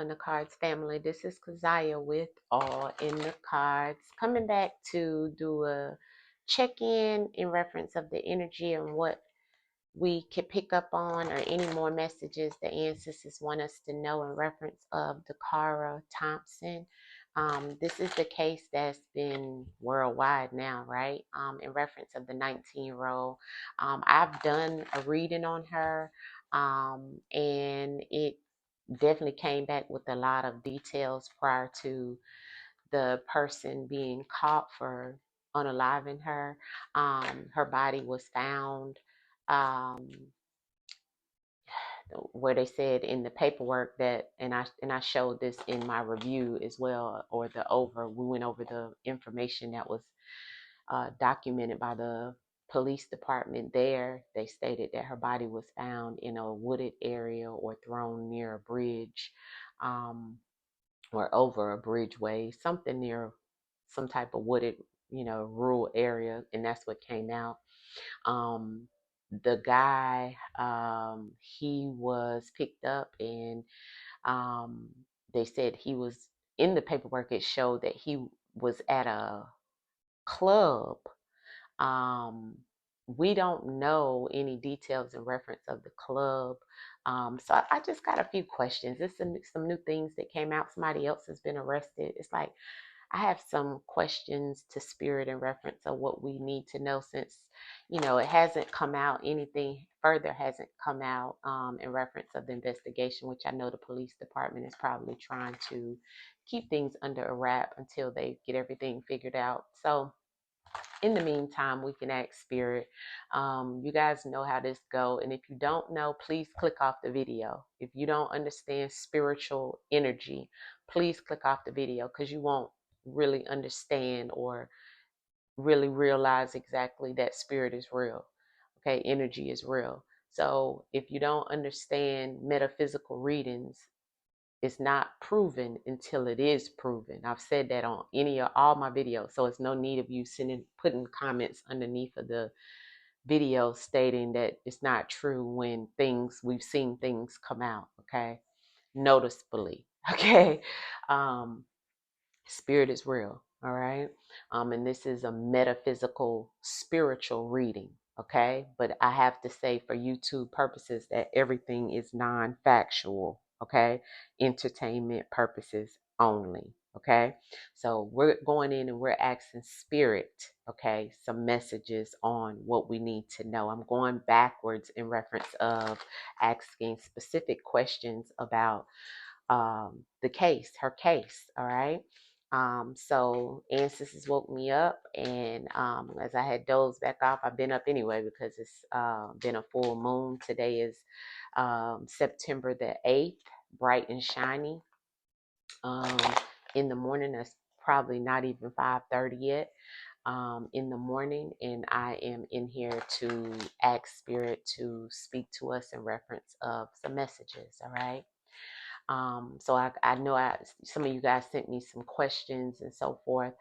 AllnDaKards family. This is Kazaya with All in the Cards, coming back to do a check-in in reference of the energy and what we could pick up on, or any more messages the ancestors want us to know in reference of Dacara Thompson. This is the case that's been worldwide now, right? In reference of the 19-year-old. I've done a reading on her, and it definitely came back with a lot of details prior to the person being caught for unaliving her. Her body was found, um, where they said in the paperwork that, and I showed this in my review as well, or we went over the information that was documented by the police department there. They stated that her body was found in a wooded area or thrown near a bridge, or over a bridgeway, something near some type of wooded, rural area, and that's what came out. The guy, he was picked up, and they said he was in the paperwork. It showed that he was at a club. We don't know any details in reference of the club. So I just got a few questions. There's some new things that came out. Somebody else has been arrested. It's like I have some questions to Spirit in reference of what we need to know, since it hasn't come out. Anything further hasn't come out in reference of the investigation, which I know the police department is probably trying to keep things under a wrap until they get everything figured out. So in the meantime, we can ask Spirit. You guys know how this go, and if you don't know, please click off the video. If you don't understand spiritual energy, please click off the video, because you won't really understand or really realize exactly that spirit is real. Okay, energy is real. So if you don't understand metaphysical readings, it's not proven until it is proven. I've said that on all my videos. So it's no need of you putting comments underneath of the video stating that it's not true when we've seen things come out, okay? Noticeably, okay? Spirit is real, all right? And this is a metaphysical, spiritual reading, okay? But I have to say, for YouTube purposes, that everything is non-factual, okay? Entertainment purposes only, okay? So we're going in and we're asking Spirit, okay, some messages on what we need to know. I'm going backwards in reference of asking specific questions about her case, all right? So ancestors woke me up, and as I had dozed back off, I've been up anyway because it's been a full moon. Today is September the 8th, bright and shiny. In the morning, it's probably not even 5:30 yet in the morning, and I am in here to ask Spirit to speak to us in reference of some messages, all right? So I know some of you guys sent me some questions and so forth.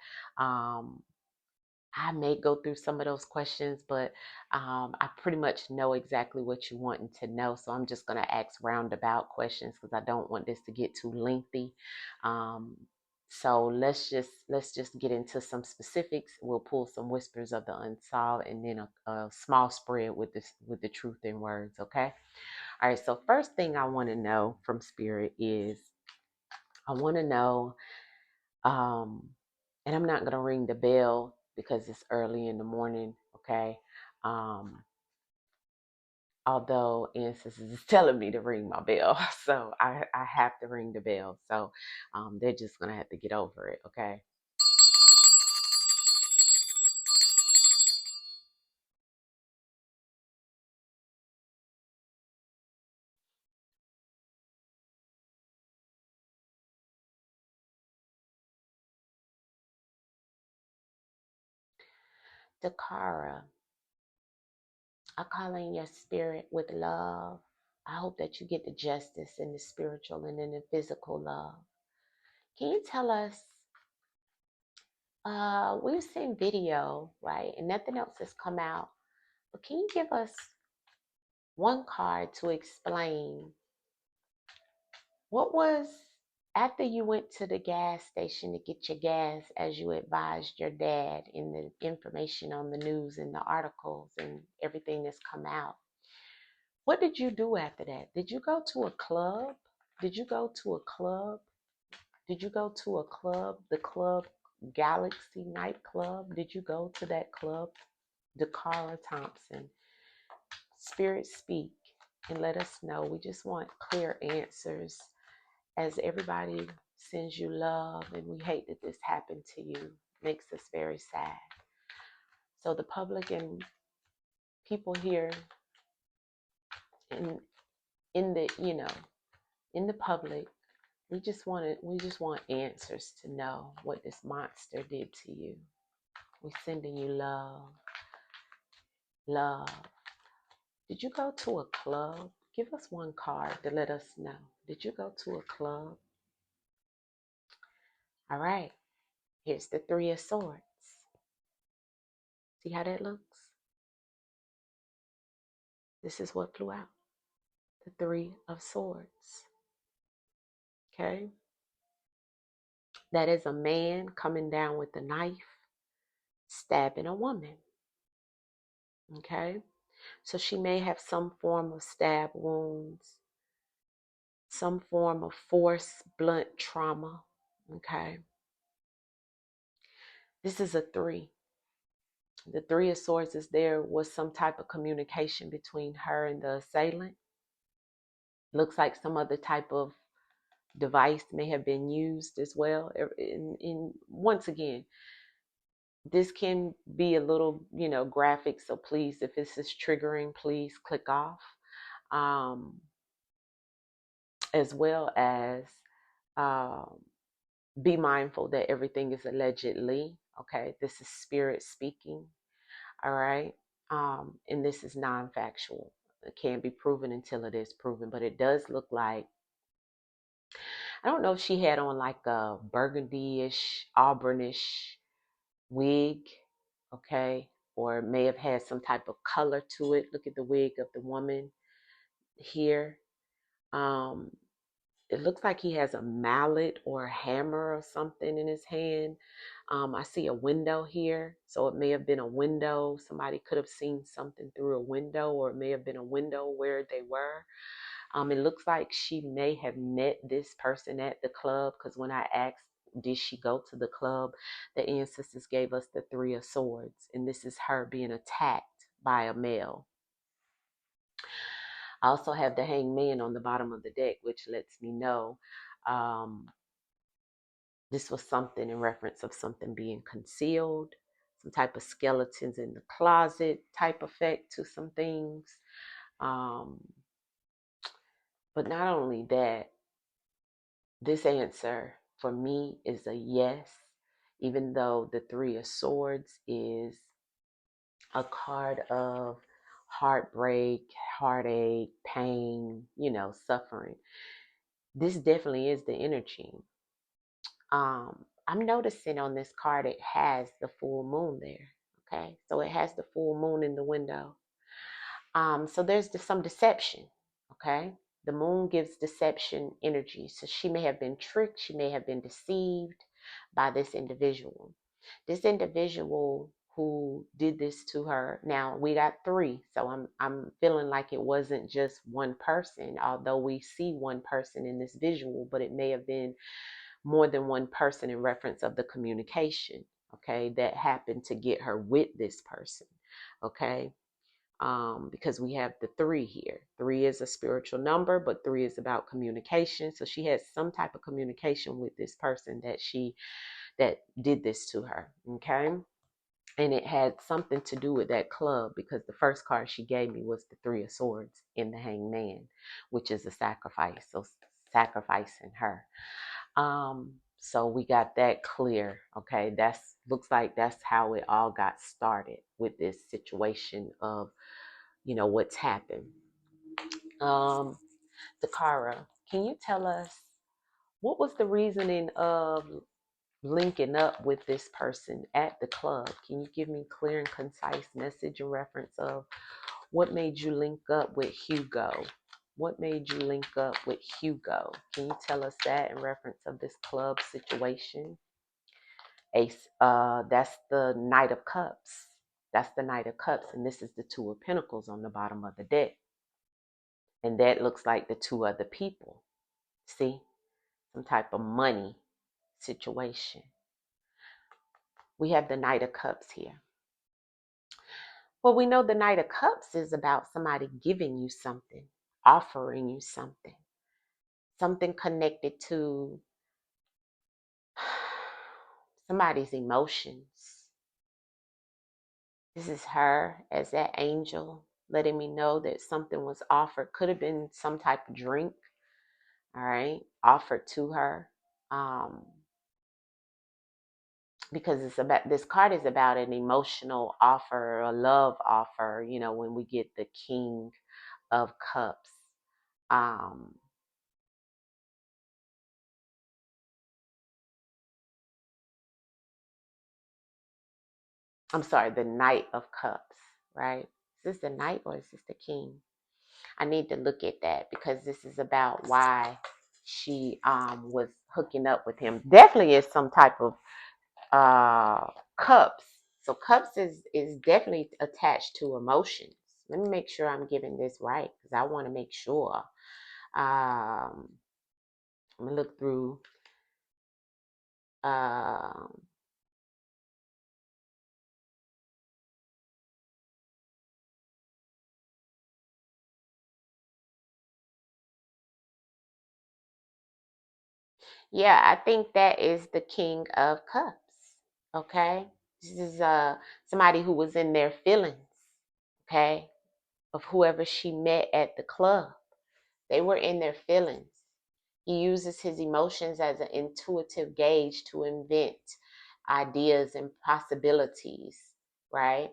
I may go through some of those questions, but I pretty much know exactly what you want to know. So I'm just going to ask roundabout questions because I don't want this to get too lengthy. So let's just get into some specifics. We'll pull some whispers of the unsolved, and then a small spread with the truth in words. Okay. All right. So first thing I want to know from Spirit is I want to know, and I'm not going to ring the bell because it's early in the morning, okay? Although ancestors is telling me to ring my bell, so I have to ring the bell. So they're just going to have to get over it, okay? Dacara, I call in your spirit with love. I hope that you get the justice in the spiritual and in the physical love. Can you tell us, we've seen video, right? And nothing else has come out. But can you give us one card to explain what was After you went to the gas station to get your gas, as you advised your dad in the information on the news and the articles and everything that's come out, what did you do after that? Did you go to a club? Did you go to a club? Did you go to a club, the club Galaxy nightclub? Did you go to that club? Dacara, Thompson. Spirit, speak and let us know. We just want clear answers, as everybody sends you love, and we hate that this happened to you. Makes us very sad. So the public and people here in the in the public, we just want answers to know what this monster did to you. We're sending you love. Love. Did you go to a club? Give us one card to let us know. Did you go to a club? All right. Here's the Three of Swords. See how that looks? This is what flew out. The Three of Swords. Okay? That is a man coming down with a knife, stabbing a woman. Okay? So she may have some form of stab wounds, some form of force, blunt trauma. Okay? This is a 3. The Three of Swords is there was some type of communication between her and the assailant. Looks like some other type of device may have been used as well. In once again, this can be a little, graphic. So please, if this is triggering, please click off. As well as be mindful that everything is allegedly. Okay, this is spirit speaking. All right. And this is non-factual. It can't be proven until it is proven, but it does look like, I don't know if she had on like a burgundy-ish, auburnish wig, okay, or may have had some type of color to it. Look at the wig of the woman here. It looks like he has a mallet or a hammer or something in his hand. I see a window here, so it may have been a window. Somebody could have seen something through a window, or it may have been a window where they were. It looks like she may have met this person at the club, because when I asked, did she go to the club, the ancestors gave us the Three of Swords, and this is her being attacked by a male. I also have the Hanged Man on the bottom of the deck, which lets me know this was something in reference of something being concealed, some type of skeletons in the closet type effect to some things. But not only that, this answer for me is a yes, even though the Three of Swords is a card of heartbreak, heartache, pain, suffering. This definitely is the energy. I'm noticing on this card it has the full moon there. Okay, so it has the full moon in the window. So there's some deception. Okay, the moon gives deception energy. So she may have been tricked. She may have been deceived by this individual. This individual who did this to her. Now we got 3, so I'm feeling like it wasn't just one person. Although we see one person in this visual, but it may have been more than one person in reference of the communication, okay, that happened to get her with this person, okay, because we have the 3 here. 3 is a spiritual number, but 3 is about communication. So she has some type of communication with this person that did this to her, okay, and it had something to do with that club, because the first card she gave me was the Three of Swords in the Hanged Man, which is a sacrifice, so sacrificing her. So we got that clear. Okay, looks like that's how it all got started with this situation of, what's happened. Dacara, can you tell us what was the reasoning of linking up with this person at the club? Can you give me clear and concise message in reference of what made you link up with Hugo? What made you link up with Hugo? Can you tell us that in reference of this club situation? Ace, that's the Knight of Cups. That's the Knight of Cups, and this is the Two of Pentacles on the bottom of the deck. And that looks like the two other people. See? Some type of money situation. We have the Knight of Cups here. Well, we know the Knight of Cups is about somebody giving you something, offering you something connected to somebody's emotions. This is her as that angel letting me know that something was offered. Could have been some type of drink, all right, offered to her. Because it's about, this card is about an emotional offer, a love offer, you know, when we get the King of Cups. Um, I'm sorry, the Knight of Cups, right? Is this the Knight or is this the King? I need to look at that because this is about why she was hooking up with him. Definitely is some type of cups. So cups is definitely attached to emotions. Let me make sure I'm giving this right because I want to make sure. I'm gonna look through. Um, yeah, I think that is the King of Cups. Okay, this is somebody who was in their feelings. Okay, of whoever she met at the club. They were in their feelings. He uses his emotions as an intuitive gauge to invent ideas and possibilities, right?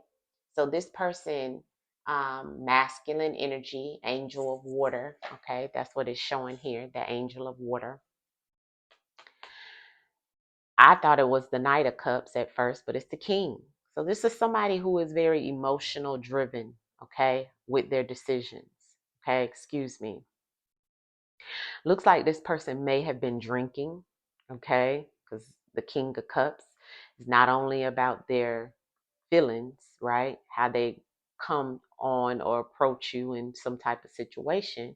So this person, masculine energy, angel of water, okay, that's what it's showing here, the angel of water. I thought it was the Knight of Cups at first, but it's the King. So this is somebody who is very emotional driven, okay, with their decisions. Okay, excuse me. Looks like this person may have been drinking, okay, because the King of Cups is not only about their feelings, right, how they come on or approach you in some type of situation,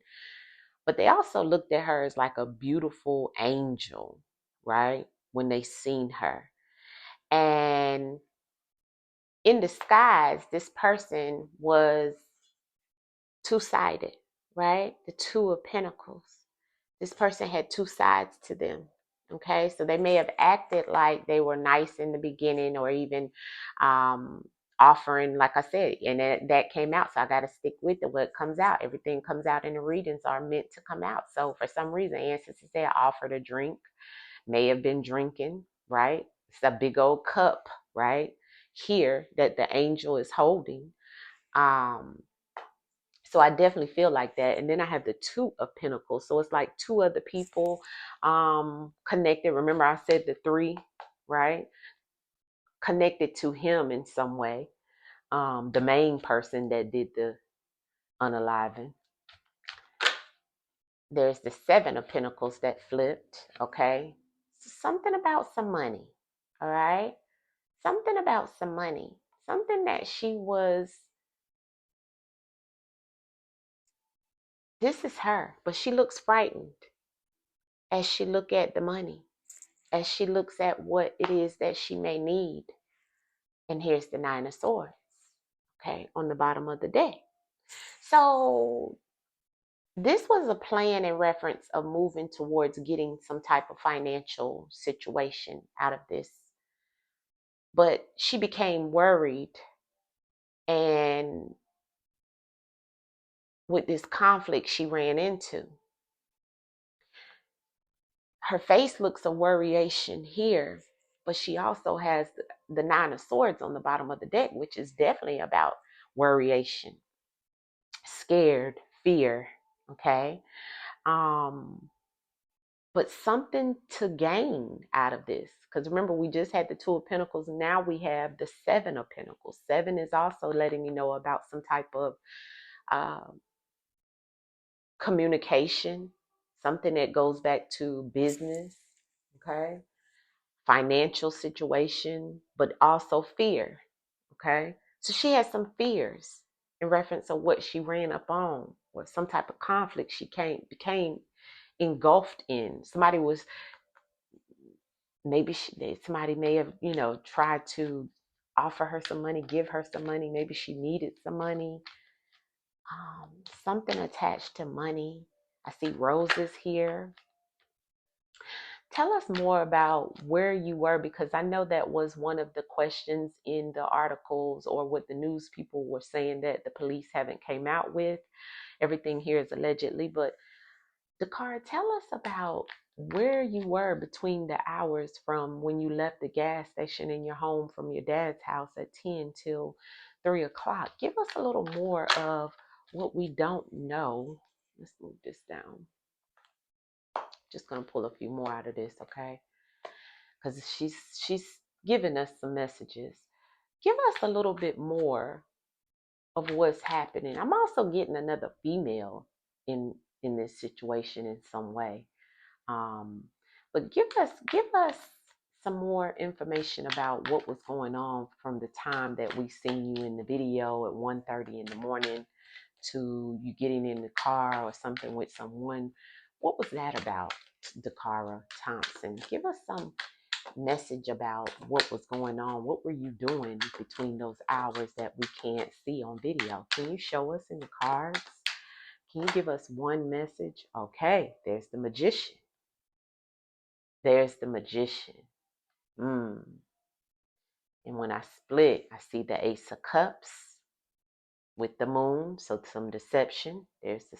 but they also looked at her as like a beautiful angel, right, when they seen her. And in disguise, this person was two-sided, right? The Two of Pentacles. This person had two sides to them. Okay, so they may have acted like they were nice in the beginning or even offering, like I said, and that came out. So I got to stick with it. What comes out, everything comes out in the readings are meant to come out. So for some reason, ancestors said offered a drink, may have been drinking, right? It's a big old cup, right? Here that the angel is holding. So I definitely feel like that. And then I have the Two of Pentacles. So it's like two other people connected. Remember I said the three, right? Connected to him in some way. The main person that did the unaliving. There's the Seven of Pentacles that flipped, okay? Something about some money, all right? Something about some money. Something that she was, this is her, but she looks frightened as she look at the money, as she looks at what it is that she may need. And here's the Nine of Swords, okay, on the bottom of the deck. So this was a plan in reference of moving towards getting some type of financial situation out of this. But she became worried, and with this conflict she ran into, her face looks a worryation here, but she also has the Nine of Swords on the bottom of the deck, which is definitely about worryation, scared, fear, okay? But something to gain out of this. Because remember, we just had the Two of Pentacles. Now we have the Seven of Pentacles. Seven is also letting me know about some type of communication, something that goes back to business, okay, financial situation, but also fear, okay. So she has some fears in reference of what she ran up on or some type of conflict she became engulfed in. Somebody was, maybe somebody may have, tried to offer her some money, give her some money. Maybe she needed some money. Something attached to money. I see roses here. Tell us more about where you were, because I know that was one of the questions in the articles or what the news people were saying that the police haven't came out with. Everything here is allegedly, but Dacara, tell us about where you were between the hours from when you left the gas station in your home from your dad's house at 10 till 3 o'clock. Give us a little more of what we don't know. Let's move this down. Just going to pull a few more out of this, okay? Because she's giving us some messages. Give us a little bit more of what's happening. I'm also getting another female in this situation in some way. But give us some more information about what was going on from the time that we seen you in the video at 1:30 in the morning to you getting in the car or something with someone. What was that about, Dacara Thompson? Give us some message about what was going on. What were you doing between those hours that we can't see on video? Can you show us in the cards? Can you give us one message? Okay, there's the magician. There's the magician. And when I split, I see the Ace of Cups with the moon. So some deception. There's the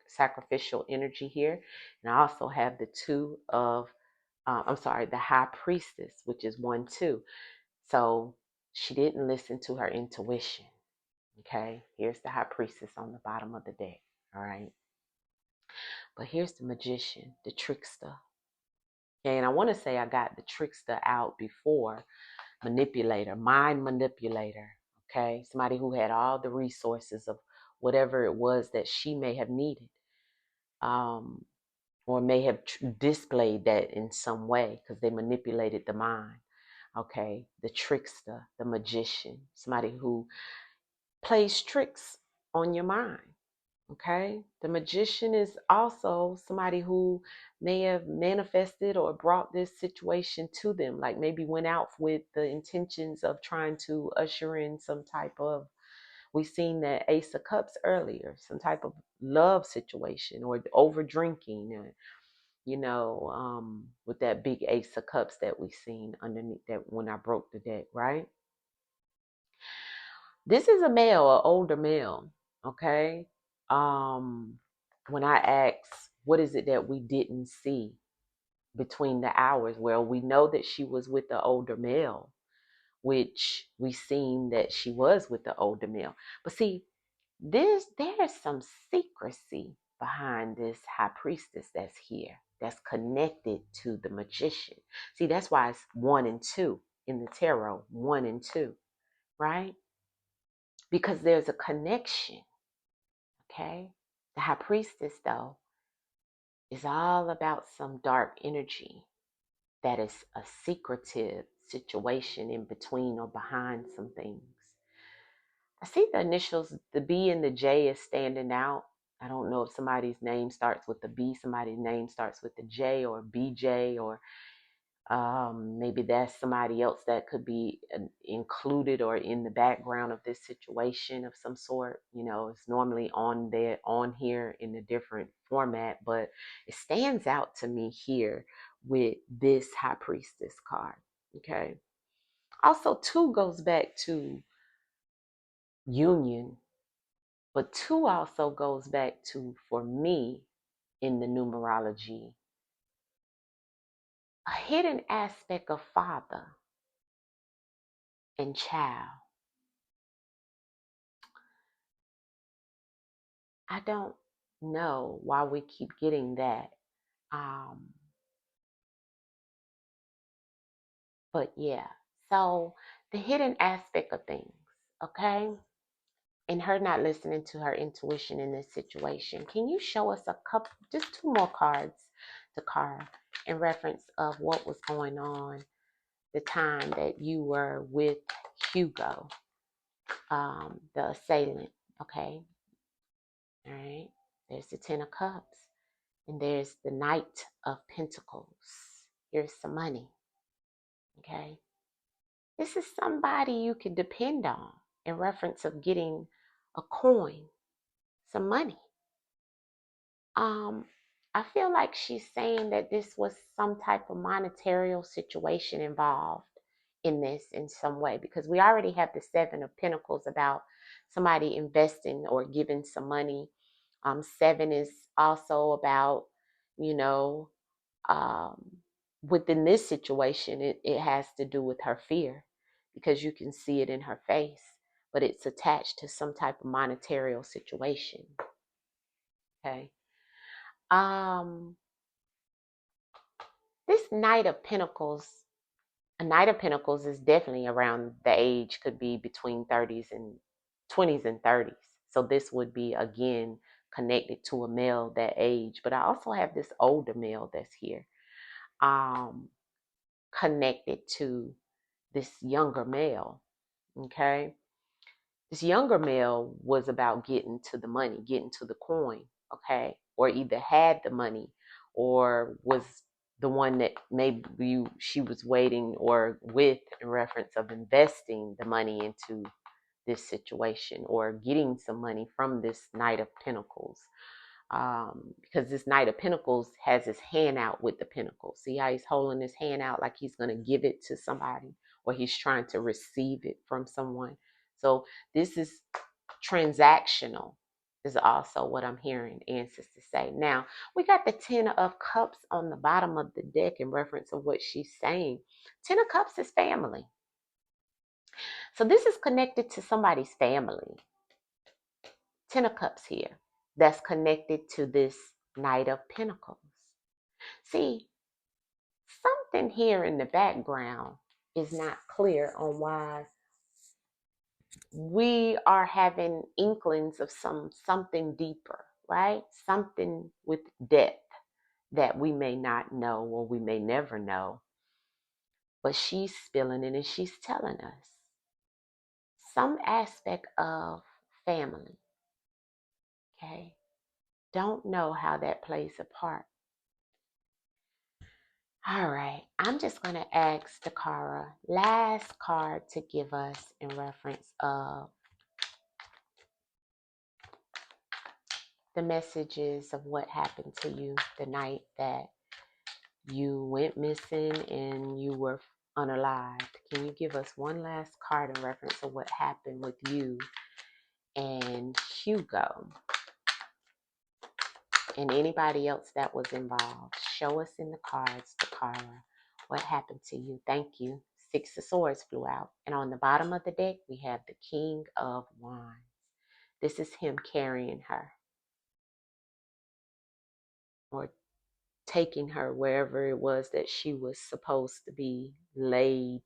sacrificial energy here. And I also have the the High Priestess, which is 1-2. So she didn't listen to her intuition. Okay, here's the High Priestess on the bottom of the deck. All right. But here's the magician, the trickster. Okay, and I want to say I got the trickster out before. Manipulator, mind manipulator. Okay, somebody who had all the resources of whatever it was that she may have needed, or may have displayed that in some way because they manipulated the mind. Okay, the trickster, the magician, somebody who plays tricks on your mind. Okay, the magician is also somebody who may have manifested or brought this situation to them, like maybe went out with the intentions of trying to usher in some type of, we've seen that Ace of Cups earlier, some type of love situation or over drinking, with that big Ace of Cups that we seen underneath that when I broke the deck, right? This is a male, an older male, okay? When I asked, what is it that we didn't see between the hours? Well, we know that she was with the older male, which we seen that she was with the older male. But see, there's some secrecy behind this High Priestess that's here, that's connected to the magician. See, that's why it's 1 and 2 in the tarot, 1 and 2, right? Because there's a connection, okay? The High Priestess, though, is all about some dark energy that is a secretive situation in between or behind some things. I see the initials, the B and the J is standing out. I don't know if somebody's name starts with the B, somebody's name starts with the J, or BJ, or maybe that's somebody else that could be included or in the background of this situation of some sort. It's normally on here in a different format, but it stands out to me here with this High Priestess card. Okay. Also, 2 goes back to union, but 2 also goes back to, for me, in the numerology, a hidden aspect of father and child. I don't know why we keep getting that. But yeah, so the hidden aspect of things, okay? and her not listening to her intuition in this situation. Can you show us a couple, just two more cards, Dacara, in reference of what was going on the time that you were with Hugo, the assailant? Okay, all right. There's the Ten of Cups, and there's the Knight of Pentacles. Here's some money. Okay, this is somebody you can depend on in reference of getting a coin, some money. I feel like she's saying that this was some type of monetary situation involved in this in some way, because we already have the Seven of Pentacles about somebody investing or giving some money. Seven is also about, you know, um, within this situation, it has to do with her fear, because you can see it in her face, but it's attached to some type of monetary situation. Okay. Um, this Knight of Pentacles, a Knight of Pentacles is definitely around the age, could be between 30s and 20s and 30s. So this would be, again, connected to a male that age. But I also have this older male that's here, connected to this younger male. Okay. This younger male was about getting to the money, getting to the coin, okay? Or either had the money or was the one that maybe she was waiting or with in reference of investing the money into this situation or getting some money from this Knight of Pentacles. Because this Knight of Pentacles has his hand out with the Pentacle. See how he's holding his hand out like he's going to give it to somebody, or he's trying to receive it from someone. So this is transactional, is also what I'm hearing ancestors say. Now, we got the Ten of Cups on the bottom of the deck in reference of what she's saying. Ten of Cups is family. So this is connected to somebody's family. Ten of Cups here. That's connected to this Knight of Pentacles. See, something here in the background is not clear on why we are having inklings of something deeper, right? Something with depth that we may not know or we may never know. But she's spilling it and she's telling us some aspect of family. Okay. Don't know how that plays a part. All right, I'm just going to ask Dacara, last card to give us in reference of the messages of what happened to you the night that you went missing and you were unalived. Can you give us one last card in reference of what happened with you and Hugo and anybody else that was involved? Show us in the cards, Dacara, what happened to you. Thank you. Six of Swords flew out. And on the bottom of the deck, we have the King of Wands. This is him carrying her or taking her wherever it was that she was supposed to be laid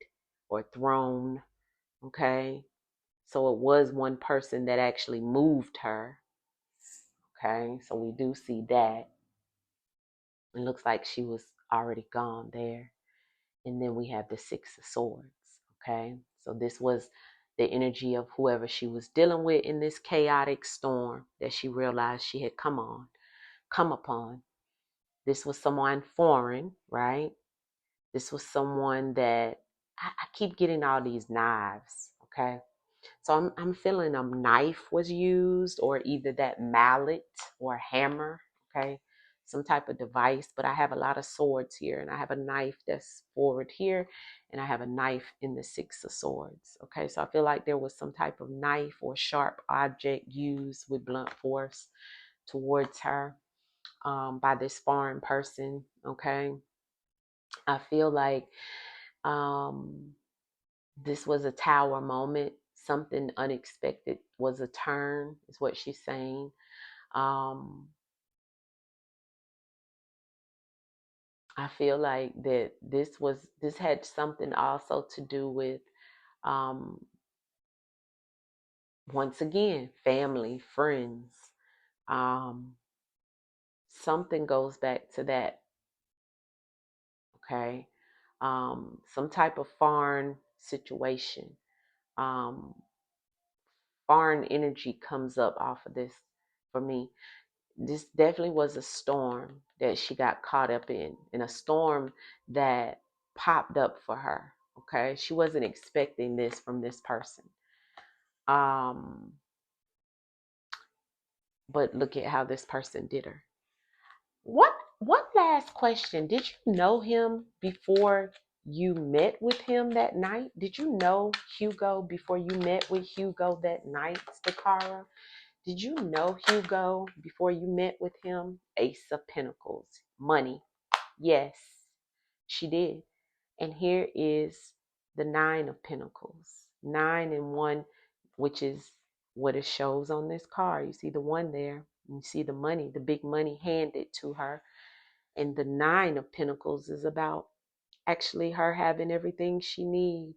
or thrown. Okay. So it was one person that actually moved her. Okay. So we do see that. It looks like she was already gone there. And then we have the Six of Swords. Okay. So this was the energy of whoever she was dealing with in this chaotic storm that she realized she had come upon. This was someone foreign, right? This was someone that I keep getting all these knives. Okay. So I'm feeling a knife was used, or either that mallet or hammer, okay, some type of device. But I have a lot of swords here, and I have a knife that's forward here, and I have a knife in the Six of Swords. Okay, so I feel like there was some type of knife or sharp object used with blunt force towards her by this foreign person. Okay, I feel like this was a tower moment. Something unexpected was a turn, is what she's saying. I feel like that this had something also to do with Once again, family, friends. Something goes back to that, okay? Some type of foreign situation. Um, Foreign energy comes up off of this for me. This definitely was a storm that she got caught up in a storm that popped up for her. Okay, she wasn't expecting this from this person. Um, but look at how this person did her. What one last question. Did you know him before you met with him that night? Did you know Hugo before you met with Hugo that night, Dacara? Did you know Hugo before you met with him? Ace of Pentacles, money. Yes, she did. And here is the Nine of Pentacles. 9 and 1, which is what it shows on this card. You see the one there. You see the money, the big money handed to her. And the Nine of Pentacles is about actually her having everything she need.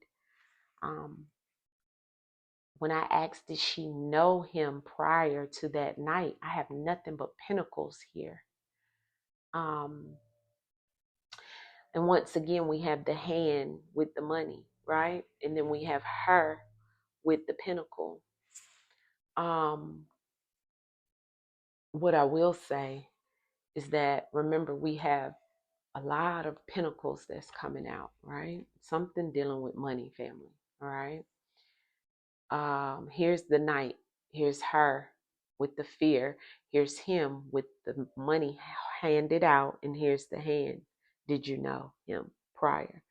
When I asked, did she know him prior to that night? I have nothing but pentacles here. And once again, we have the hand with the money, right? And then we have her with the pentacle. What I will say is that, remember, we have a lot of pentacles that's coming out, right? Something dealing with money, family, all right? Here's the knight. Here's her with the fear. Here's him with the money handed out. And here's the hand. Did you know him prior?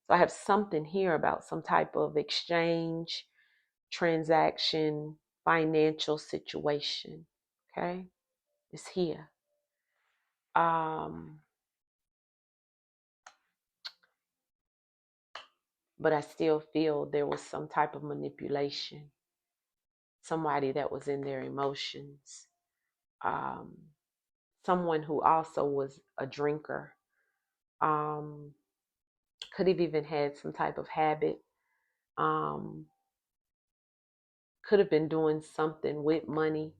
So I have something here about some type of exchange, transaction, financial situation. Okay? It's here. But I still feel there was some type of manipulation. Somebody that was in their emotions. Someone who also was a drinker. Could have even had some type of habit. Could have been doing something with money.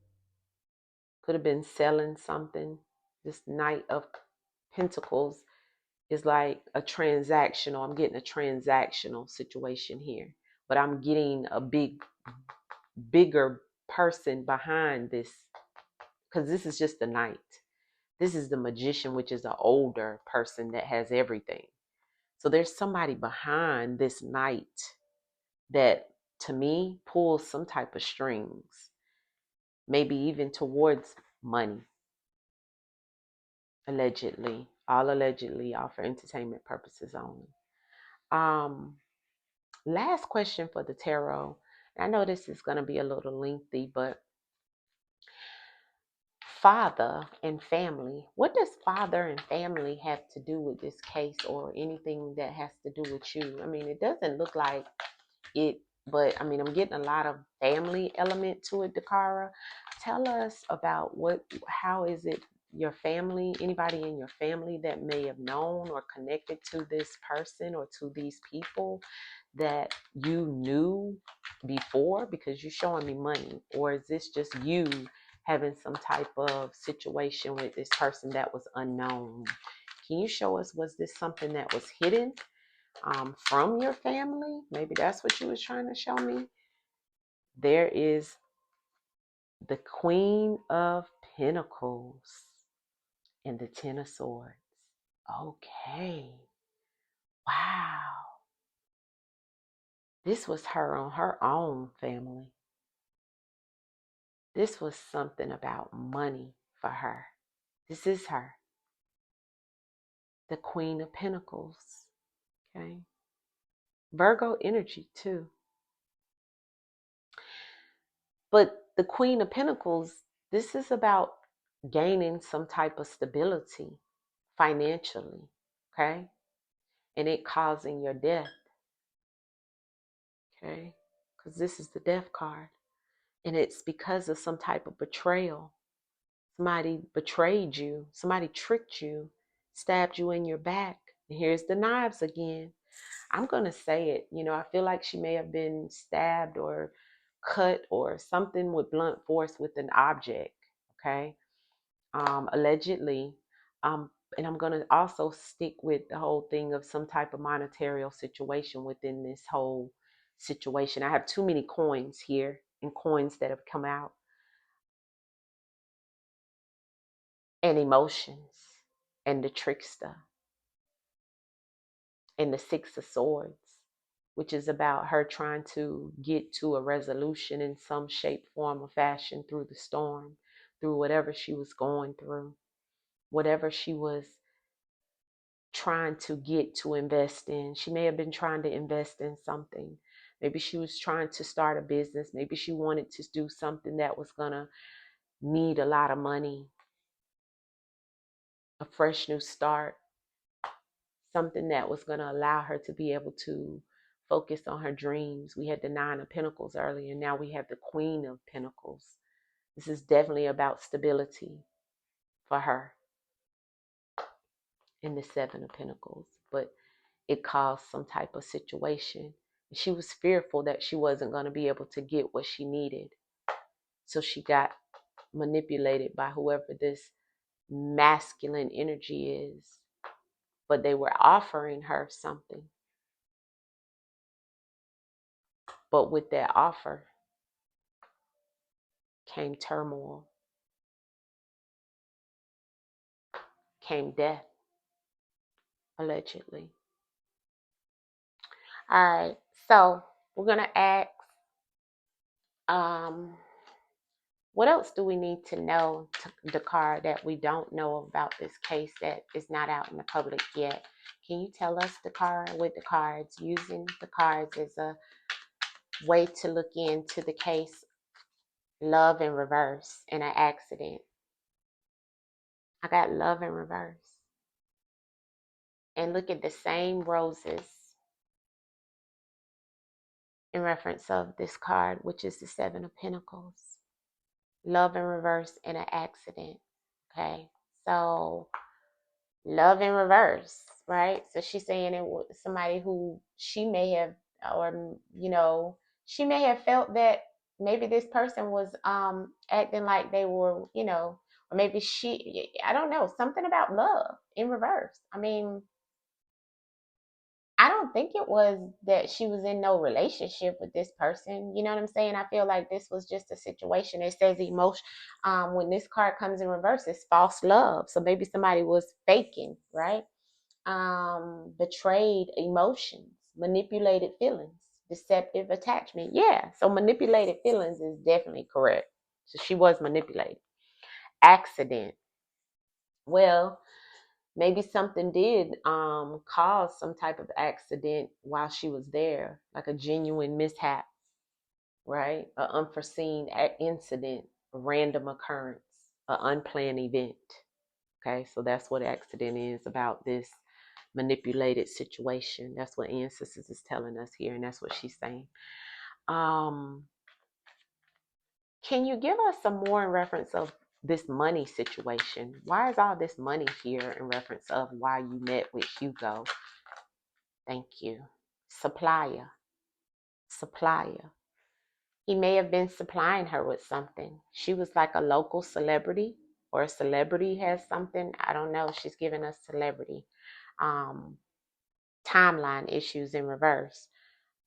Could have been selling something. This Knight of Pentacles is like a transactional. I'm getting a transactional situation here. But I'm getting a bigger person behind this. Because this is just the knight. This is the magician, which is an older person that has everything. So there's somebody behind this knight that, to me, pulls some type of strings, maybe even towards money, allegedly, all for entertainment purposes only. Last question for the tarot. I know this is going to be a little lengthy, but father and family. What does father and family have to do with this case, or anything that has to do with you? I mean, it doesn't look like it, but I mean, I'm getting a lot of family element to it, Dacara. Tell us about how is it your family, anybody in your family that may have known or connected to this person or to these people that you knew before, because you're showing me money, or is this just you having some type of situation with this person that was unknown? Can you show us, was this something that was hidden from your family? Maybe that's what you was trying to show me. There is the Queen of Pentacles and the Ten of Swords. Okay. Wow. This was her on her own, family. This was something about money for her. This is her. The Queen of Pentacles. Okay. Virgo energy too. But the Queen of Pentacles, this is about gaining some type of stability financially, okay? And it causing your death, okay? Because this is the death card. And it's because of some type of betrayal. Somebody betrayed you, somebody tricked you, stabbed you in your back. And here's the knives again. I'm going to say it. I feel like she may have been stabbed or cut or something with blunt force with an object. Okay. Allegedly. Um, and I'm going to also stick with the whole thing of some type of monetary situation within this whole situation. I have too many coins here and coins that have come out, and emotions and the trickster and the Six of Swords, which is about her trying to get to a resolution in some shape, form, or fashion through the storm, through whatever she was going through, whatever she was trying to get to invest in. She may have been trying to invest in something. Maybe she was trying to start a business. Maybe she wanted to do something that was going to need a lot of money, a fresh new start, something that was going to allow her to be able to focus on her dreams. We had the Nine of Pentacles earlier, and now we have the Queen of Pentacles. This is definitely about stability for her in the Seven of Pentacles, but it caused some type of situation. She was fearful that she wasn't going to be able to get what she needed. So she got manipulated by whoever this masculine energy is. But they were offering her something. But with that offer came turmoil, came death, allegedly. All right, so we're going to ask, what else do we need to know, Dacara, that we don't know about this case that is not out in the public yet? Can you tell us, Dacara, with the cards, using the cards as a way to look into the case, love in reverse in an accident? I got love in reverse. And look at the same roses in reference of this card, which is the Seven of Pentacles. Love in reverse in an accident. Okay, so love in reverse, right? So she's saying it was somebody who she may have, or she may have felt that maybe this person was acting like they were, or maybe I don't know, something about love in reverse. I mean, I don't think it was that she was in no relationship with this person. You know what I'm saying? I feel like this was just a situation. It says emotion. When this card comes in reverse, it's false love. So maybe somebody was faking, right? Betrayed emotions, manipulated feelings, deceptive attachment. Yeah. So manipulated feelings is definitely correct. So she was manipulated. Accident. Well, maybe something did cause some type of accident while she was there, like a genuine mishap, right? An unforeseen incident, a random occurrence, an unplanned event. Okay, so that's what accident is about, this manipulated situation. That's what ancestors is telling us here, and that's what she's saying. Can you give us some more in reference of this money situation? Why is all this money here in reference of why you met with Hugo? Thank you. Supplier. Supplier. He may have been supplying her with something. She was like a local celebrity, or a celebrity has something. I don't know. She's giving us celebrity. Timeline issues in reverse.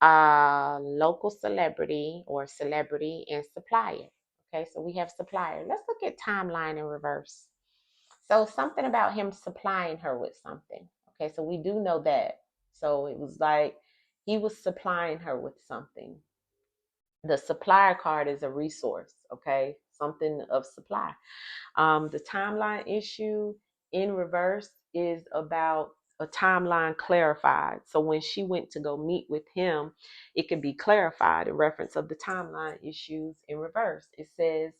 Local celebrity or celebrity and supplier. Okay, so we have supplier. Let's look at timeline in reverse. So something about him supplying her with something. Okay, so we do know that. So it was like he was supplying her with something. The supplier card is a resource, okay? Something of supply. The timeline issue in reverse is about a timeline clarified. So when she went to go meet with him, it could be clarified in reference of the timeline issues in reverse. It says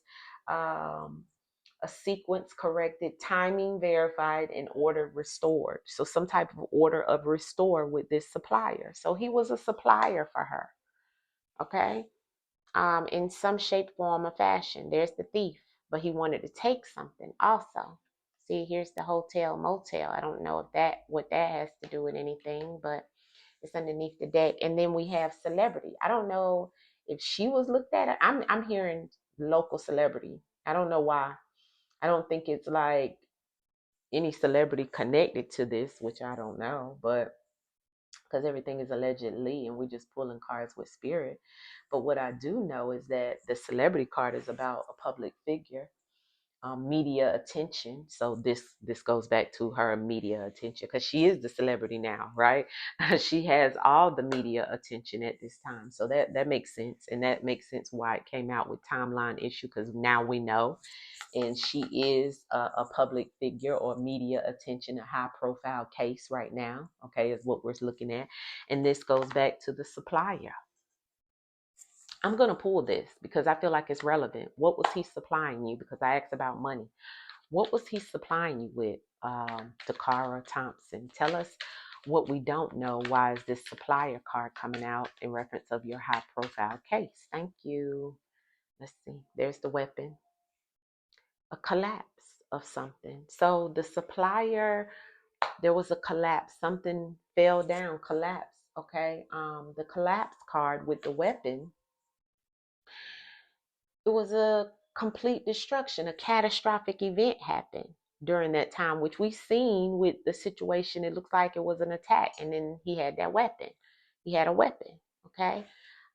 a sequence corrected, timing verified, and order restored. So some type of order of restore with this supplier. So he was a supplier for her, okay? In some shape, form, or fashion. There's the thief, but he wanted to take something also. See, here's the hotel motel. I don't know if what that has to do with anything, but it's underneath the deck. And then we have celebrity. I don't know if she was looked at, I'm hearing local celebrity. I don't know why. I don't think it's like any celebrity connected to this, which I don't know, but because everything is allegedly and we're just pulling cards with spirit. But what I do know is that the celebrity card is about a public figure, media attention. So this goes back to her media attention because she is the celebrity now, right? She has all the media attention at this time. So that makes sense, and that makes sense why it came out with timeline issue, because now we know. And she is a public figure or media attention, a high profile case right now, okay, is what we're looking at. And this goes back to the supplier. I'm going to pull this because I feel like it's relevant. What was he supplying you? Because I asked about money. What was he supplying you with? Dacara, Thompson. Tell us what we don't know. Why is this supplier card coming out in reference of your high profile case? Thank you. Let's see. There's the weapon. A collapse of something. So the supplier, there was a collapse. Something fell down, collapse. Okay. The collapse card with the weapon, it was a complete destruction. A catastrophic event happened during that time, which we've seen with the situation. It looks like it was an attack, and then he had that weapon. He had a weapon. Okay.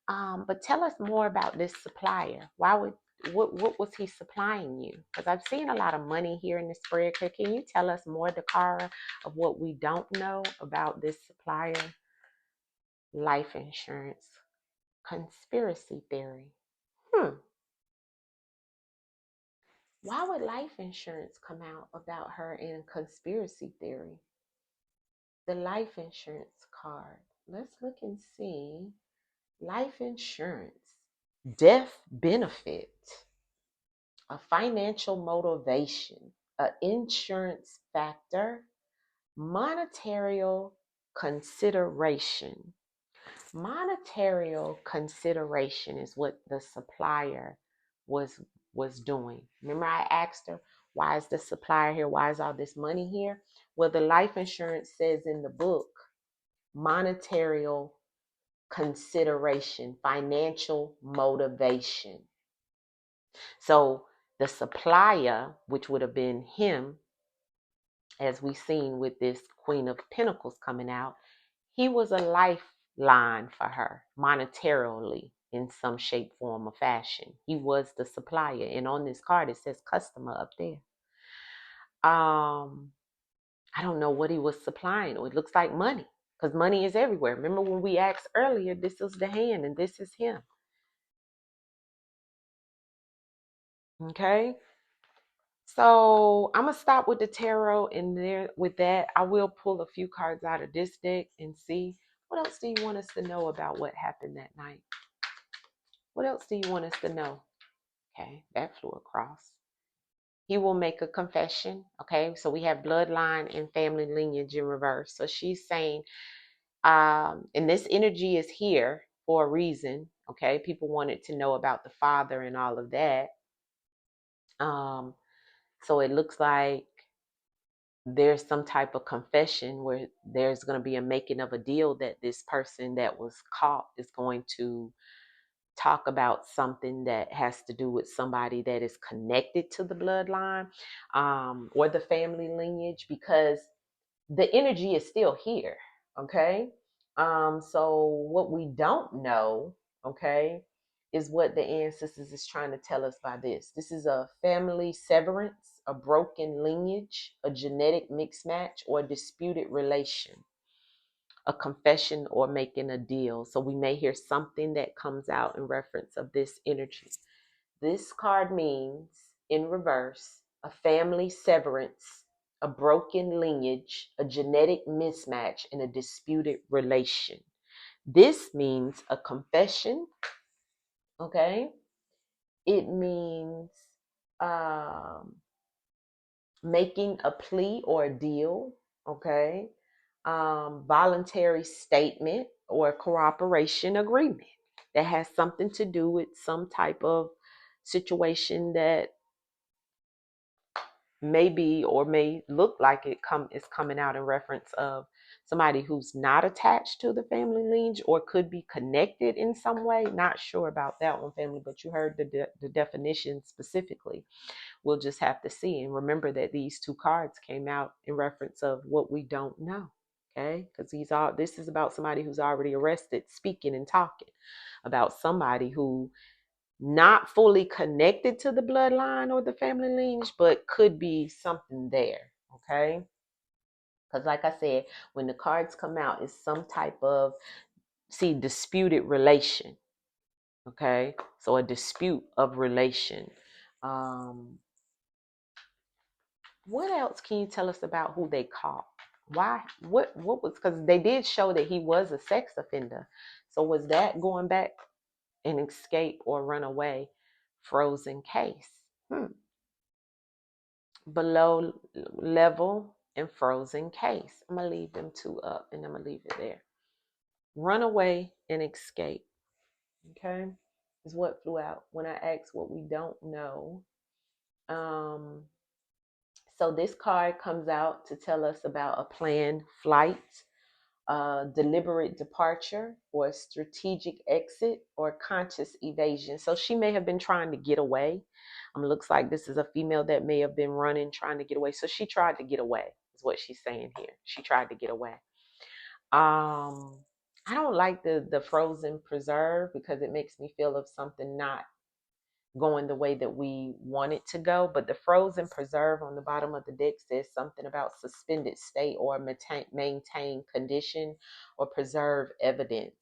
But tell us more about this supplier. What was he supplying you? Because I've seen a lot of money here in the spread. Can you tell us more, Dacara, of what we don't know about this supplier? Life insurance, conspiracy theory. Why would life insurance come out about her in conspiracy theory? The life insurance card. Let's look and see. Life insurance, death benefit, a financial motivation, an insurance factor, monetary consideration. Monetary consideration is what the supplier was was doing. Remember, I asked her, why is the supplier here? Why is all this money here? Well, the life insurance says in the book, monetary consideration, financial motivation. So the supplier, which would have been him, as we've seen with this Queen of Pentacles coming out, he was a lifeline for her monetarily in some shape, form, or fashion. He was the supplier. And on this card, it says customer up there. I don't know what he was supplying. It looks like money, because money is everywhere. Remember when we asked earlier, this is the hand and this is him. Okay. So I'm gonna stop with the tarot, and there with that, I will pull a few cards out of this deck and see what else do you want us to know about what happened that night. What else do you want us to know? Okay, that flew across. He will make a confession. Okay, so we have bloodline and family lineage in reverse. So she's saying, and this energy is here for a reason. Okay, people wanted to know about the father and all of that. So it looks like there's some type of confession where there's going to be a making of a deal that this person that was caught is going to talk about something that has to do with somebody that is connected to the bloodline, or the family lineage, because the energy is still here. Okay. So what we don't know, okay, is what the ancestors is trying to tell us by this. This is a family severance, a broken lineage, a genetic mismatch, or a disputed relation, a confession, or making a deal. So we may hear something that comes out in reference of this energy. This card means, in reverse, a family severance, a broken lineage, a genetic mismatch, and a disputed relation. This means a confession, okay? It means um, making a plea or a deal, okay? Voluntary statement or cooperation agreement that has something to do with some type of situation that may be or may look like is coming out in reference of somebody who's not attached to the family lineage or could be connected in some way. Not sure about that one, family, but you heard the definition specifically. We'll just have to see. And remember that these two cards came out in reference of what we don't know. Okay, because this is about somebody who's already arrested, speaking and talking about somebody who not fully connected to the bloodline or the family lineage, but could be something there. Okay, because like I said, when the cards come out, it's some type of disputed relation. Okay, so a dispute of relation. What else can you tell us about who they caught? Why? What was, because they did show that he was a sex offender. So was that going back and escape or run away? Frozen case. Below level and frozen case. I'm gonna leave them two up and I'm gonna leave it there. Run away and escape. Okay, is what flew out when I asked what we don't know. So this card comes out to tell us about a planned flight, deliberate departure, or strategic exit, or conscious evasion. So she may have been trying to get away. Looks like this is a female that may have been running, trying to get away. So she tried to get away, is what she's saying here. She tried to get away. I don't like the frozen preserve because it makes me feel of something not going the way that we want it to go. But the frozen preserve on the bottom of the deck says something about suspended state or maintain condition or preserve evidence,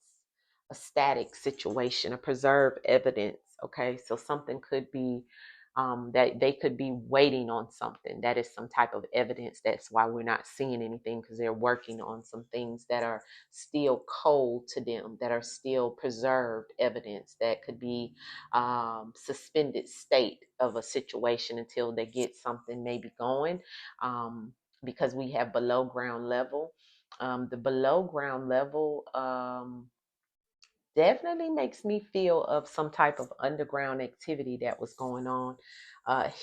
a static situation, a preserve evidence. Okay, so something could be that they could be waiting on something that is some type of evidence. That's why we're not seeing anything, because they're working on some things that are still cold to them, that are still preserved evidence, that could be suspended state of a situation until they get something maybe going, because we have below ground level. The below ground level definitely makes me feel of some type of underground activity that was going on,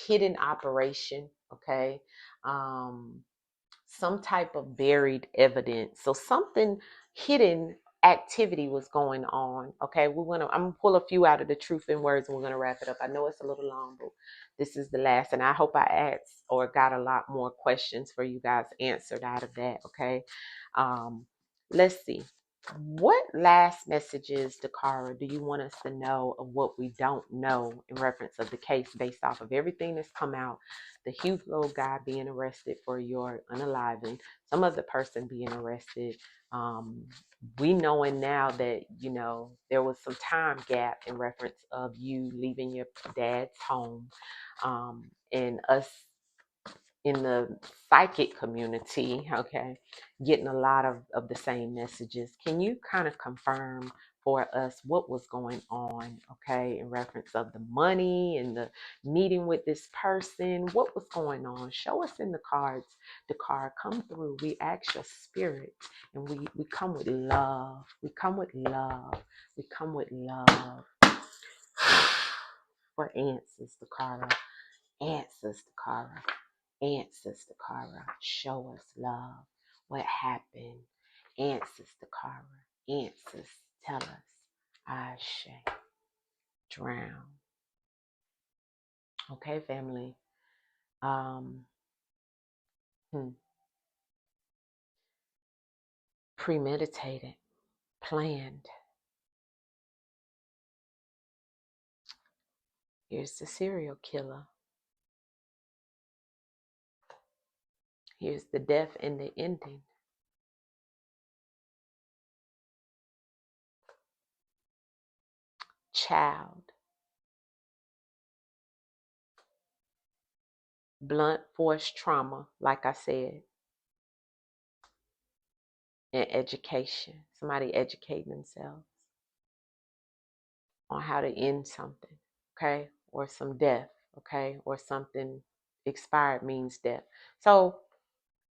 hidden operation. Okay, some type of buried evidence. So something hidden activity was going on. Okay, I'm gonna pull a few out of the truth in words and we're gonna wrap it up. I know it's a little long, but this is the last, and I hope I asked or got a lot more questions for you guys answered out of that. Okay, let's see. What last messages, Dacara, do you want us to know of what we don't know in reference of the case based off of everything that's come out? The Hugo guy being arrested for your unaliving, some other person being arrested. We knowing now that, there was some time gap in reference of you leaving your dad's home, and us in the psychic community, okay, getting a lot of the same messages. Can you kind of confirm for us what was going on, okay, in reference of the money and the meeting with this person? What was going on? Show us in the cards. The card come through. We ask your spirit, and we come with love. We come with love. We come with love for answers, Dacara. Answers, Dacara. Answers, Dacara. Show us love. What happened? Answers, Dacara. Answers. Tell us. Ashe. Drown. Okay, family. Premeditated. Planned. Here's the serial killer. Here's the death and the ending. Child. Blunt force trauma, like I said. And education. Somebody educating themselves on how to end something, okay? Or some death, okay? Or something expired means death. So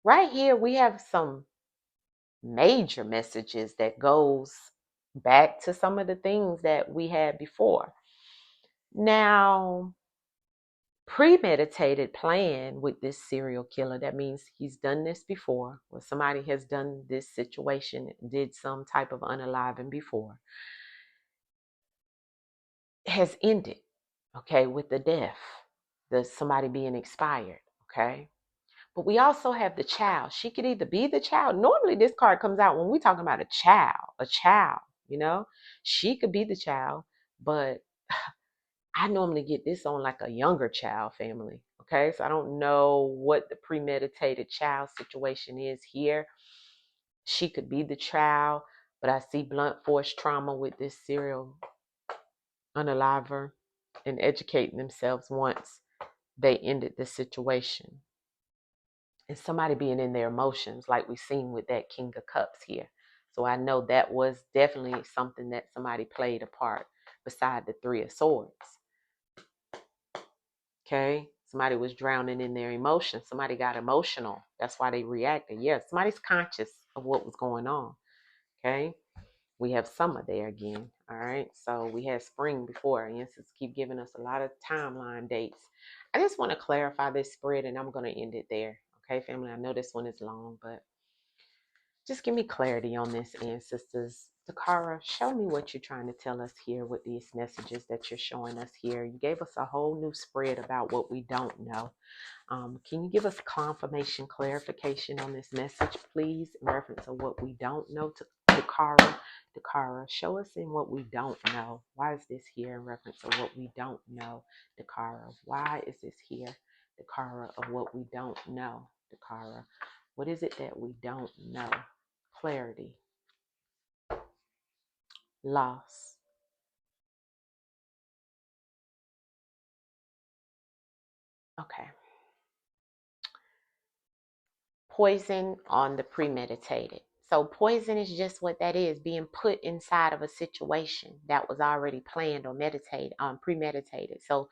right here we have some major messages that goes back to some of the things that we had before. Now, premeditated plan with this serial killer. That means he's done this before, or somebody has done this situation, did some type of unaliving before, has ended, okay, with the death, the somebody being expired, okay. But we also have the child. She could either be the child. Normally, this card comes out when we're talking about a child, you know. She could be the child, but I normally get this on like a younger child family. Okay. So I don't know what the premeditated child situation is here. She could be the child, but I see blunt force trauma with this serial unaliver and educating themselves once they ended the situation. And somebody being in their emotions, like we've seen with that King of Cups here. So I know that was definitely something that somebody played a part beside the Three of Swords. Okay. Somebody was drowning in their emotions. Somebody got emotional. That's why they reacted. Yeah, somebody's conscious of what was going on. Okay. We have summer there again. All right. So we had spring before. And this keep giving us a lot of timeline dates. I just want to clarify this spread and I'm going to end it there. Okay, family. I know this one is long, but just give me clarity on this, ancestors. Dacara, show me what you're trying to tell us here with these messages that you're showing us here. You gave us a whole new spread about what we don't know. Can you give us confirmation, clarification on this message, please, in reference to what we don't know? To Dacara, Dacara, show us in what we don't know. Why is this here in reference to what we don't know? Dacara, why is this here? Dacara, of what we don't know. Dacara, what is it that we don't know? Clarity, loss. Okay. Poison on the premeditated. So poison is just what that is, being put inside of a situation that was already planned or premeditated. So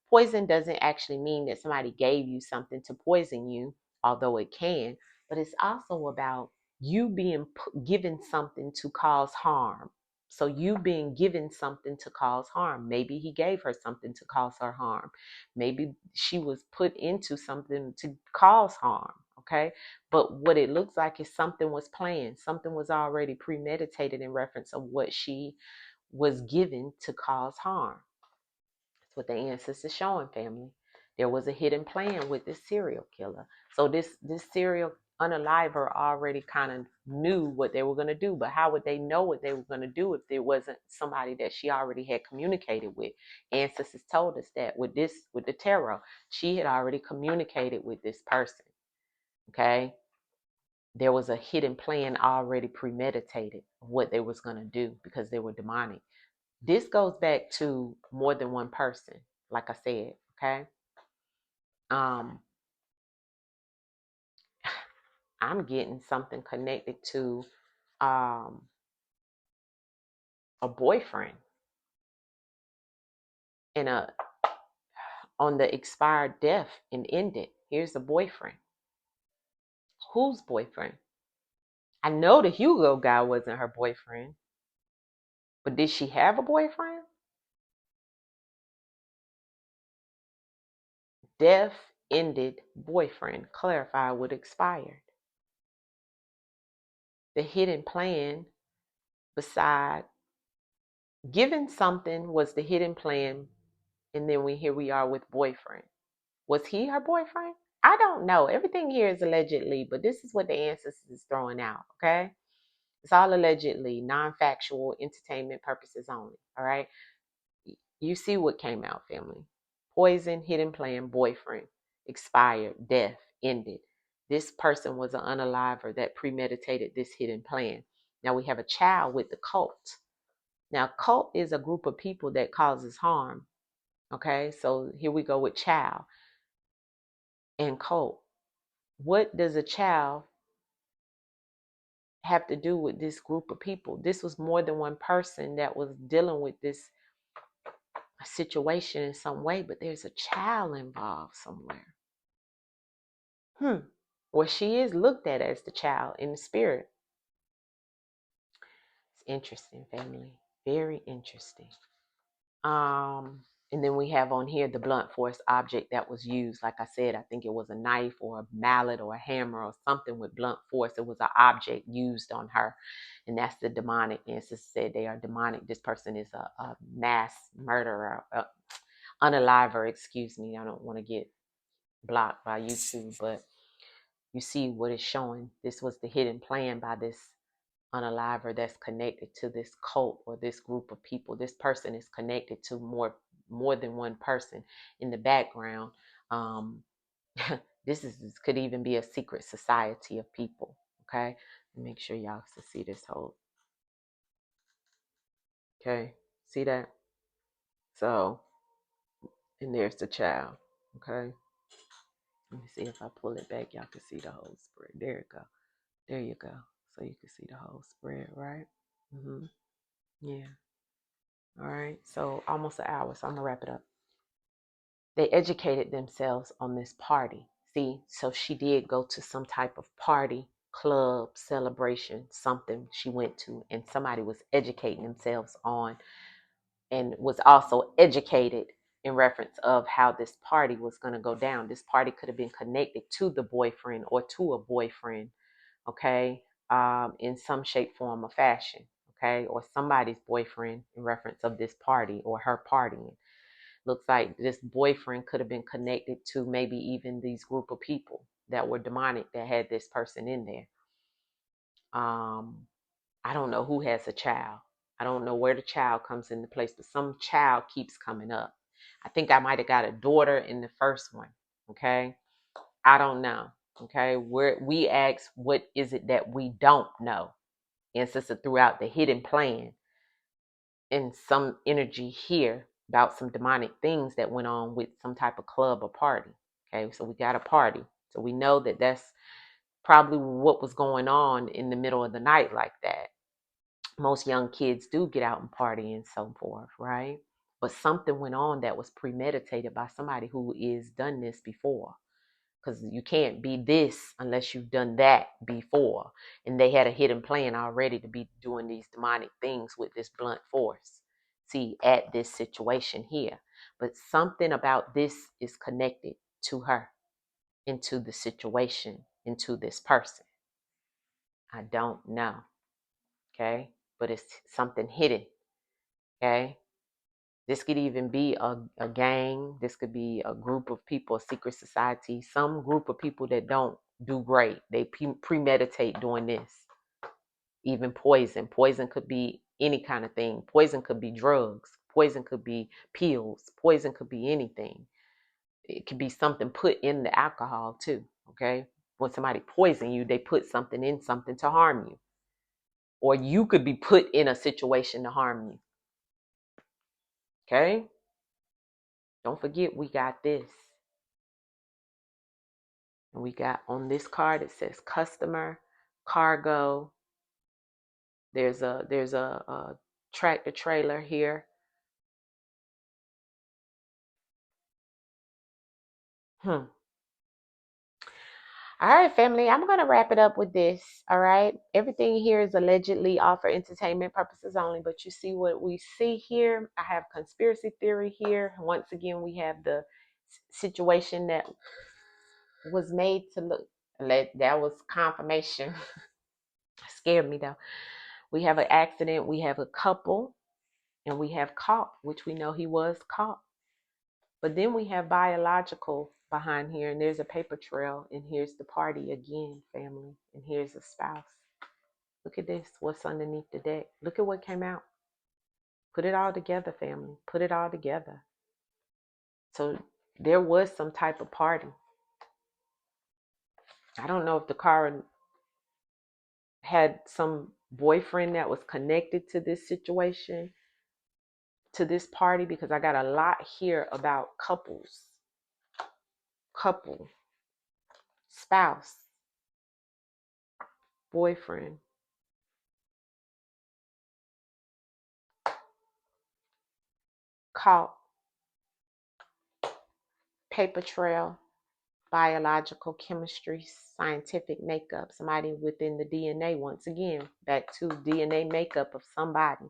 poison doesn't actually mean that somebody gave you something to poison you, although it can, but it's also about you being given something to cause harm. So you being given something to cause harm. Maybe he gave her something to cause her harm. Maybe she was put into something to cause harm. Okay. But what it looks like is something was planned. Something was already premeditated in reference of what she was given to cause harm. That's what the ancestors showing, family. There was a hidden plan with this serial killer. So this serial unaliver already kind of knew what they were going to do. But how would they know what they were going to do if there wasn't somebody that she already had communicated with? Ancestors told us that with the tarot, she had already communicated with this person. Okay. There was a hidden plan already premeditated of what they was going to do because they were demonic. This goes back to more than one person, like I said, okay? Um, I'm getting something connected to um, a boyfriend and on the expired death and ended. Here's a boyfriend. Whose boyfriend? I know the Hugo guy wasn't her boyfriend, but did she have a boyfriend? Death ended boyfriend. Clarify what expired. The hidden plan beside giving something was the hidden plan, and then here we are with boyfriend. Was he her boyfriend? I don't know. Everything here is allegedly, but this is what the ancestors is throwing out. Okay, it's all allegedly, non-factual, entertainment purposes only. All right, you see what came out, family. Poison, hidden plan, boyfriend, expired, death, ended. This person was an unaliver that premeditated this hidden plan. Now we have a child with the cult. Now, cult is a group of people that causes harm. Okay, so here we go with child and cult. What does a child have to do with this group of people? This was more than one person that was dealing with this situation in some way, but there's a child involved somewhere. Well, she is looked at as the child in the spirit. It's interesting, family. Very interesting. And then we have on here the blunt force object that was used. Like I said, I think it was a knife or a mallet or a hammer or something with blunt force. It was an object used on her. And that's the demonic. And it's said they are demonic. This person is a mass murderer, unaliver, excuse me. I don't want to get blocked by YouTube, but you see what it's showing. This was the hidden plan by this unaliver that's connected to this cult or this group of people. This person is connected to more than one person in the background. Um, this could even be a secret society of people. Okay, make sure y'all can see this whole. Okay, see that? So, and there's the child. Okay, let me see if I pull it back. Y'all can see the whole spread. There it go. There you go. So you can see the whole spread, right? Yeah. All right. So almost an hour. So I'm gonna wrap it up. They educated themselves on this party. See, so she did go to some type of party, club, celebration, something she went to, and somebody was educating themselves on and was also educated in reference of how this party was going to go down. This party could have been connected to the boyfriend or to a boyfriend, okay, in some shape, form, or fashion, okay, or somebody's boyfriend in reference of this party or her partying. Looks like this boyfriend could have been connected to maybe even these group of people that were demonic that had this person in there. I don't know who has a child. I don't know where the child comes into place, but some child keeps coming up. I think I might have got a daughter in the first one. Okay. I don't know. Okay. We ask, what is it that we don't know? And sister, throughout the hidden plan and some energy here about some demonic things that went on with some type of club or party. Okay. So we got a party. So we know that that's probably what was going on in the middle of the night like that. Most young kids do get out and party and so forth, right? But something went on that was premeditated by somebody who is done this before. Because you can't be this unless you've done that before. And they had a hidden plan already to be doing these demonic things with this blunt force. See, at this situation here. But something about this is connected to her, into the situation, into this person. I don't know. Okay. But it's something hidden. Okay. This could even be a gang. This could be a group of people, a secret society, some group of people that don't do great. They premeditate doing this. Even poison. Poison could be any kind of thing. Poison could be drugs. Poison could be pills. Poison could be anything. It could be something put in the alcohol too. Okay. When somebody poison you, they put something in something to harm you. Or you could be put in a situation to harm you. Okay. Don't forget, we got this. And we got on this card, it says customer, cargo. There's a tractor trailer here. All right, family, I'm going to wrap it up with this. All right. Everything here is allegedly all for entertainment purposes only, but you see what we see here. I have conspiracy theory here. Once again, we have the situation that was made to look. That was confirmation. Scared me though. We have an accident. We have a couple. And we have caught, which we know he was caught. But then we have biological behind here, and there's a paper trail, and here's the party again, family, and here's a spouse. Look at this, what's underneath the deck. Look at what came out. Put it all together, family. Put it all together. So there was some type of party. I don't know if the car had some boyfriend that was connected to this situation, to this party, because I got a lot here about couples, couple, spouse, boyfriend, caught, paper trail, biological chemistry, scientific makeup, somebody within the DNA, once again, back to DNA makeup of somebody.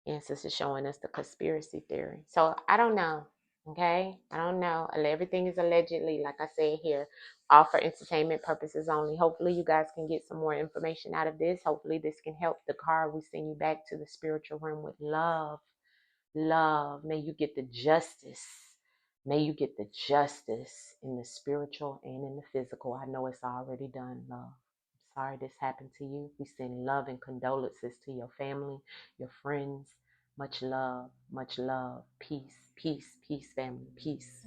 Answers is showing us the conspiracy theory. So I don't know. Okay, I don't know. Everything is allegedly, like I said here, all for entertainment purposes only. Hopefully, you guys can get some more information out of this. Hopefully, this can help the card. We send you back to the spiritual realm with love. Love. May you get the justice. May you get the justice in the spiritual and in the physical. I know it's already done, love. I'm sorry this happened to you. We send love and condolences to your family, your friends. Much love, much love. Peace, peace, peace, family. Peace.